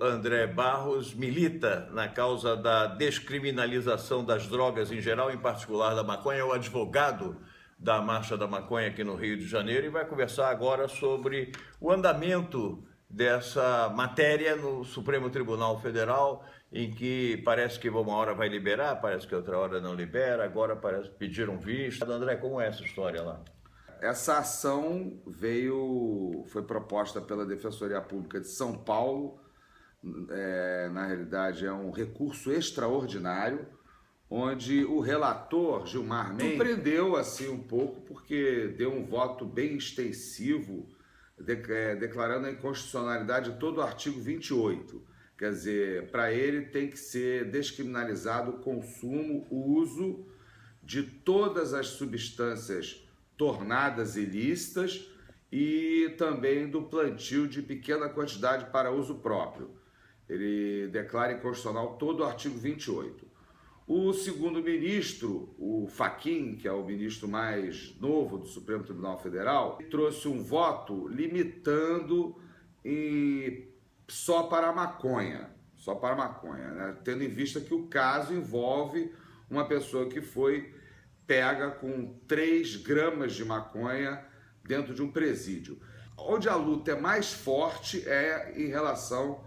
André Barros milita na causa da descriminalização das drogas em geral, em particular da maconha, é o advogado da Marcha da Maconha aqui no Rio de Janeiro e vai conversar agora sobre o andamento dessa matéria no Supremo Tribunal Federal, em que parece que uma hora vai liberar, parece que outra hora não libera, agora parece que pediram vista. André, como é essa história lá? Essa ação foi proposta pela Defensoria Pública de São Paulo. Na realidade, é um recurso extraordinário, onde o relator, Gilmar Mendes, surpreendeu assim um pouco, porque deu um voto bem extensivo, declarando a inconstitucionalidade de todo o artigo 28. Quer dizer, para ele tem que ser descriminalizado o consumo, o uso de todas as substâncias tornadas ilícitas e também do plantio de pequena quantidade para uso próprio. Ele declara inconstitucional todo o artigo 28. O segundo ministro, o Fachin, que é o ministro mais novo do Supremo Tribunal Federal, trouxe um voto limitando só para a maconha, né? Tendo em vista que o caso envolve uma pessoa que foi pega com 3 gramas de maconha dentro de um presídio. Onde a luta é mais forte é em relação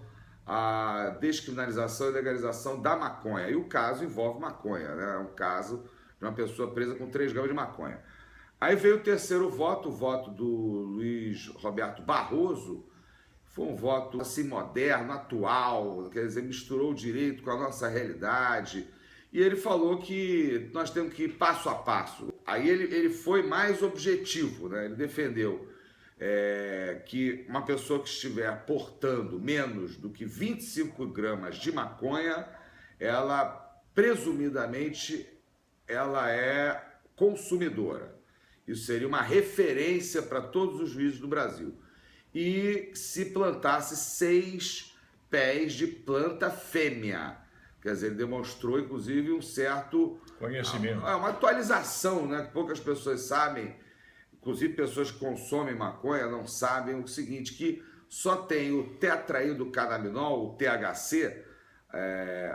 à descriminalização e legalização da maconha. E o caso envolve maconha, né? É um caso de uma pessoa presa com 3 gramas de maconha. Aí veio o terceiro voto, o voto do Luiz Roberto Barroso. Foi um voto assim moderno, atual, quer dizer, misturou o direito com a nossa realidade. E ele falou que nós temos que ir passo a passo. Aí ele foi mais objetivo, né? Ele defendeu que uma pessoa que estiver portando menos do que 25 gramas de maconha, ela, presumidamente, ela é consumidora. Isso seria uma referência para todos os juízes do Brasil. E se plantasse 6 pés de planta fêmea. Quer dizer, ele demonstrou, inclusive, um certo conhecimento. Uma atualização, né? Que poucas pessoas sabem, inclusive pessoas que consomem maconha não sabem o seguinte, que só tem o tetraidrocannabinol, o THC,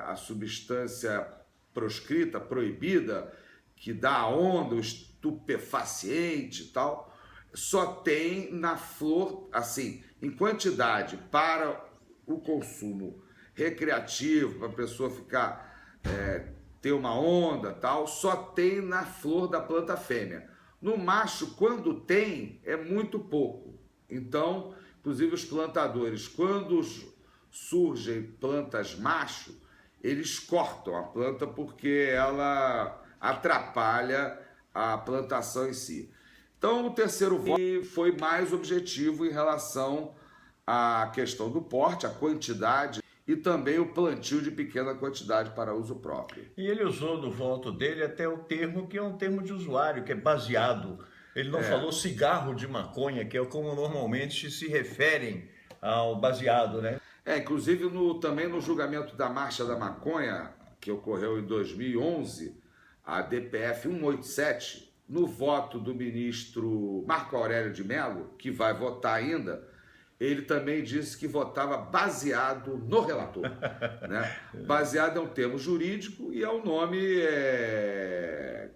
a substância proscrita, proibida, que dá a onda, o estupefaciente e tal, só tem na flor, assim, em quantidade para o consumo recreativo, para a pessoa ficar, ter uma onda tal, só tem na flor da planta fêmea. No macho, quando tem, é muito pouco. Então, inclusive os plantadores, quando surgem plantas macho, eles cortam a planta porque ela atrapalha a plantação em si. Então, o terceiro voto foi mais objetivo em relação à questão do porte, a quantidade, e também o plantio de pequena quantidade para uso próprio. E ele usou no voto dele até o termo que é um termo de usuário, que é baseado. Ele não falou cigarro de maconha, que é como normalmente se referem ao baseado, né? Inclusive também no julgamento da Marcha da Maconha, que ocorreu em 2011, a DPF 187, no voto do ministro Marco Aurélio de Mello, que vai votar ainda, ele também disse que votava baseado no relator. Né? Baseado é um termo jurídico e é o nome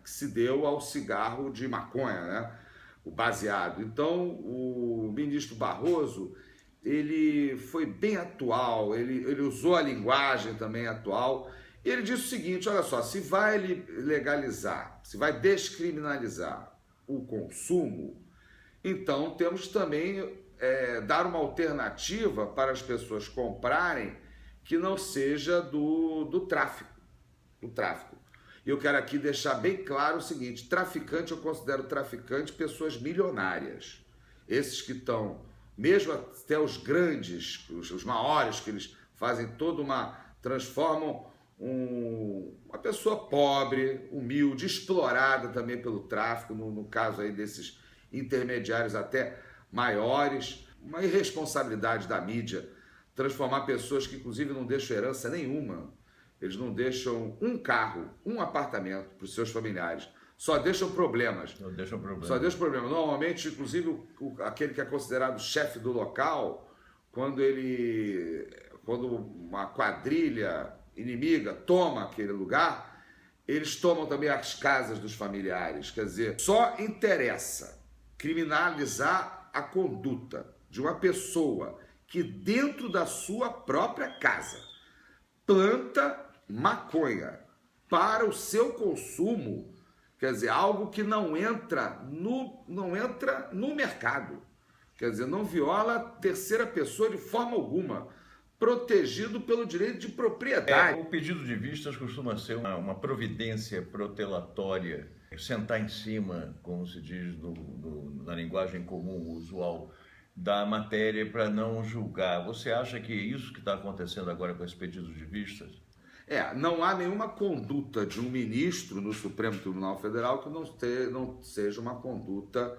que se deu ao cigarro de maconha, né? O baseado. Então, o ministro Barroso, ele foi bem atual, ele usou a linguagem também atual, e ele disse o seguinte, olha só, se vai legalizar, se vai descriminalizar o consumo, então temos também dar uma alternativa para as pessoas comprarem que não seja do tráfico. E eu quero aqui deixar bem claro o seguinte, traficante, eu considero traficante pessoas milionárias. Esses que estão, mesmo até os grandes, os maiores, que eles fazem transformam uma pessoa pobre, humilde, explorada também pelo tráfico, no caso aí desses intermediários até maiores, uma irresponsabilidade da mídia, transformar pessoas que inclusive não deixam herança nenhuma, eles não deixam um carro, um apartamento para os seus familiares, só deixam problemas. Só deixam problemas. Normalmente, inclusive, aquele que é considerado chefe do local, quando ele quando uma quadrilha inimiga toma aquele lugar, eles tomam também as casas dos familiares. Quer dizer, só interessa criminalizar a conduta de uma pessoa que dentro da sua própria casa planta maconha para o seu consumo, quer dizer, algo que não entra no mercado, quer dizer, não viola a terceira pessoa de forma alguma, protegido pelo direito de propriedade. O pedido de vistas costuma ser uma providência protelatória, sentar em cima, como se diz na linguagem comum, usual, da matéria para não julgar. Você acha que isso que está acontecendo agora com esse pedido de vistas? Não há nenhuma conduta de um ministro no Supremo Tribunal Federal que não seja uma conduta,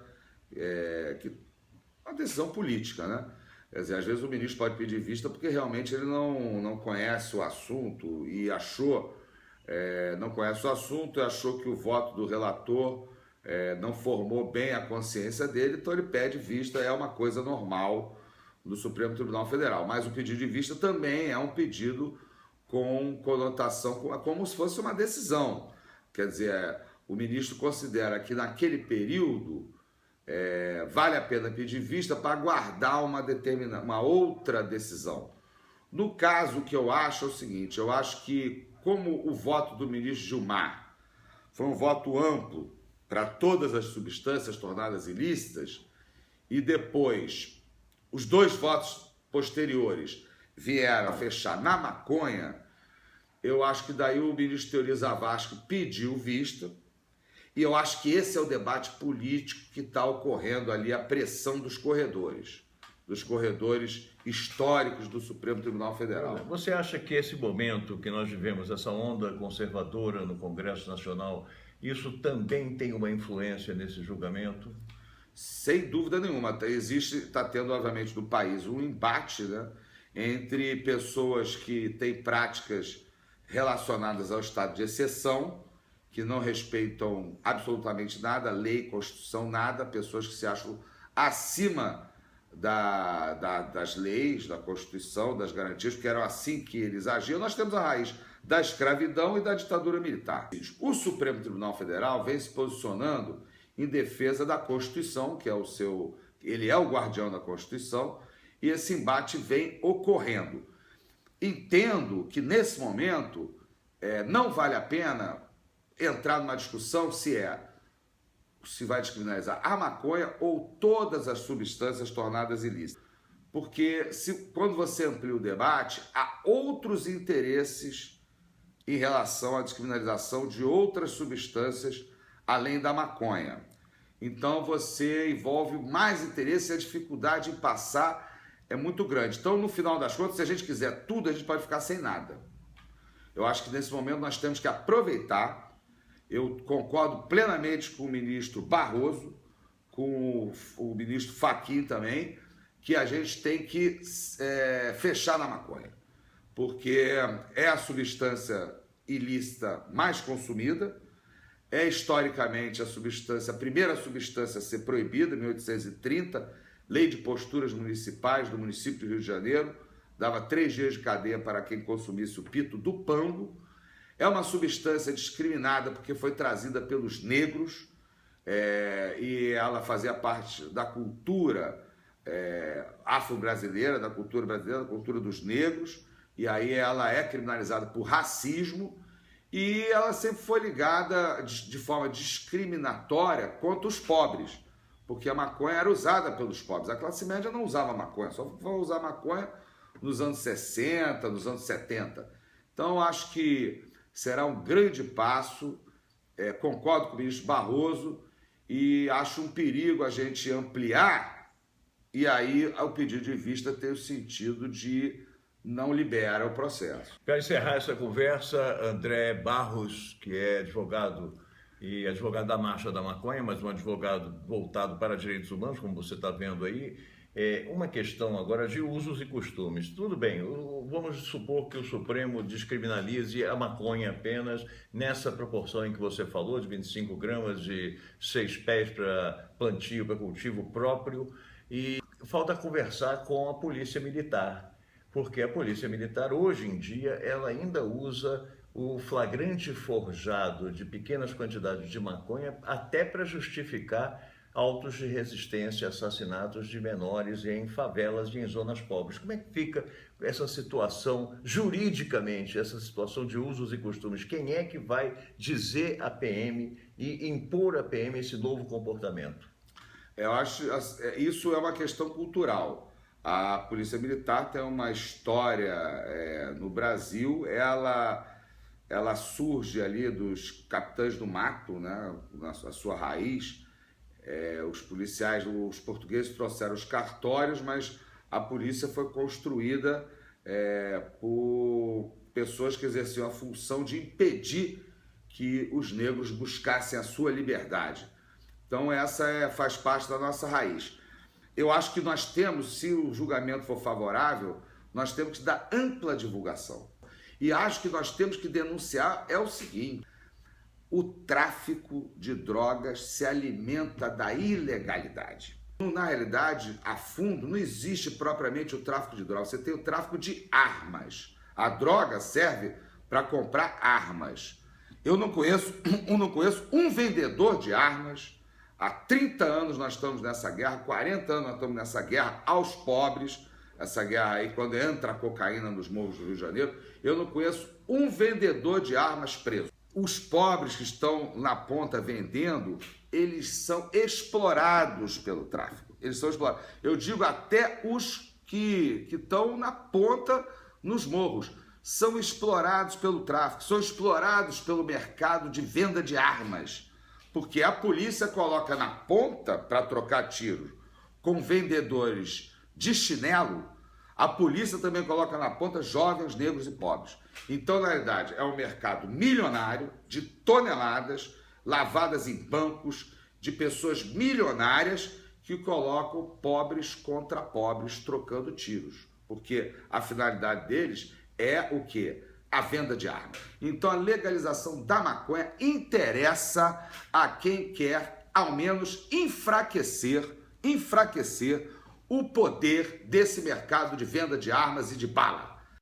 uma decisão política, né? Quer dizer, às vezes o ministro pode pedir vista porque realmente ele não conhece o assunto e não conhece o assunto e achou que o voto do relator não formou bem a consciência dele, então ele pede vista, é uma coisa normal do Supremo Tribunal Federal. Mas o pedido de vista também é um pedido com conotação, como se fosse uma decisão. Quer dizer, o ministro considera que naquele período vale a pena pedir vista para aguardar uma outra decisão. No caso, o que eu acho é o seguinte, eu acho que como o voto do ministro Gilmar foi um voto amplo para todas as substâncias tornadas ilícitas e depois os dois votos posteriores vieram a fechar na maconha, eu acho que daí o ministro Teori Zavascki pediu vista e eu acho que esse é o debate político que está ocorrendo ali, a pressão dos corredores históricos do Supremo Tribunal Federal. Você acha que esse momento que nós vivemos, essa onda conservadora no Congresso Nacional, isso também tem uma influência nesse julgamento? Sem dúvida nenhuma. Está tendo, obviamente, no país um embate, né, entre pessoas que têm práticas relacionadas ao estado de exceção, que não respeitam absolutamente nada, lei, Constituição, nada, pessoas que se acham acima das leis, da Constituição, das garantias, porque eram assim que eles agiam. Nós temos a raiz da escravidão e da ditadura militar. O Supremo Tribunal Federal vem se posicionando em defesa da Constituição, que é ele é o guardião da Constituição, e esse embate vem ocorrendo. Entendo que nesse momento não vale a pena entrar numa discussão se vai descriminalizar a maconha ou todas as substâncias tornadas ilícitas. Porque quando você amplia o debate, há outros interesses em relação à descriminalização de outras substâncias além da maconha. Então você envolve mais interesse e a dificuldade em passar é muito grande. Então, no final das contas, se a gente quiser tudo, a gente pode ficar sem nada. Eu acho que nesse momento nós temos que aproveitar. Eu concordo plenamente com o ministro Barroso, com o ministro Fachin também, que a gente tem que fechar na maconha, porque é a substância ilícita mais consumida, é historicamente a primeira substância a ser proibida, em 1830, Lei de Posturas Municipais do município do Rio de Janeiro, dava 3 dias de cadeia para quem consumisse o pito do pango. É uma substância discriminada porque foi trazida pelos negros e ela fazia parte da cultura afro-brasileira, da cultura brasileira, da cultura dos negros, e aí ela é criminalizada por racismo e ela sempre foi ligada de forma discriminatória contra os pobres, porque a maconha era usada pelos pobres. A classe média não usava maconha, só foi usar maconha nos anos 60, nos anos 70. Então, acho que será um grande passo, concordo com o ministro Barroso e acho um perigo a gente ampliar e aí o pedido de vista tem o sentido de não libera o processo. Para encerrar essa conversa, André Barros, que é advogado e advogado da Marcha da Maconha, mas um advogado voltado para direitos humanos, como você está vendo aí, uma questão agora de usos e costumes. Tudo bem, vamos supor que o Supremo descriminalize a maconha apenas nessa proporção em que você falou, de 25 gramas de 6 pés para plantio, para cultivo próprio, e falta conversar com a polícia militar, porque a Polícia Militar, hoje em dia, ela ainda usa o flagrante forjado de pequenas quantidades de maconha até para justificar autos de resistência, assassinatos de menores em favelas e em zonas pobres. Como é que fica essa situação juridicamente, essa situação de usos e costumes? Quem é que vai dizer à PM e impor à PM esse novo comportamento? Eu acho isso é uma questão cultural. A Polícia Militar tem uma história no Brasil, ela surge ali dos capitães do mato, né, na sua raiz. Os policiais, os portugueses trouxeram os cartórios, mas a polícia foi construída por pessoas que exerciam a função de impedir que os negros buscassem a sua liberdade. Então essa faz parte da nossa raiz. Eu acho que nós temos, se o julgamento for favorável, nós temos que dar ampla divulgação. E acho que nós temos que denunciar o seguinte: o tráfico de drogas se alimenta da ilegalidade. Na realidade, a fundo, não existe propriamente o tráfico de drogas. Você tem o tráfico de armas. A droga serve para comprar armas. Eu não conheço um vendedor de armas. Há 30 anos nós estamos nessa guerra, 40 anos nós estamos nessa guerra aos pobres. Essa guerra aí, quando entra a cocaína nos morros do Rio de Janeiro, eu não conheço um vendedor de armas preso. Os pobres que estão na ponta vendendo, eles são explorados pelo tráfico. Eles são explorados. Eu digo até os que estão na ponta nos morros. São explorados pelo tráfico, são explorados pelo mercado de venda de armas. Porque a polícia coloca na ponta, para trocar tiros, com vendedores de chinelo, a polícia também coloca na ponta jovens, negros e pobres. Então, na realidade, é um mercado milionário de toneladas lavadas em bancos de pessoas milionárias que colocam pobres contra pobres trocando tiros. Porque a finalidade deles é o quê? A venda de armas. Então, a legalização da maconha interessa a quem quer, ao menos, enfraquecer o poder desse mercado de venda de armas e de bala.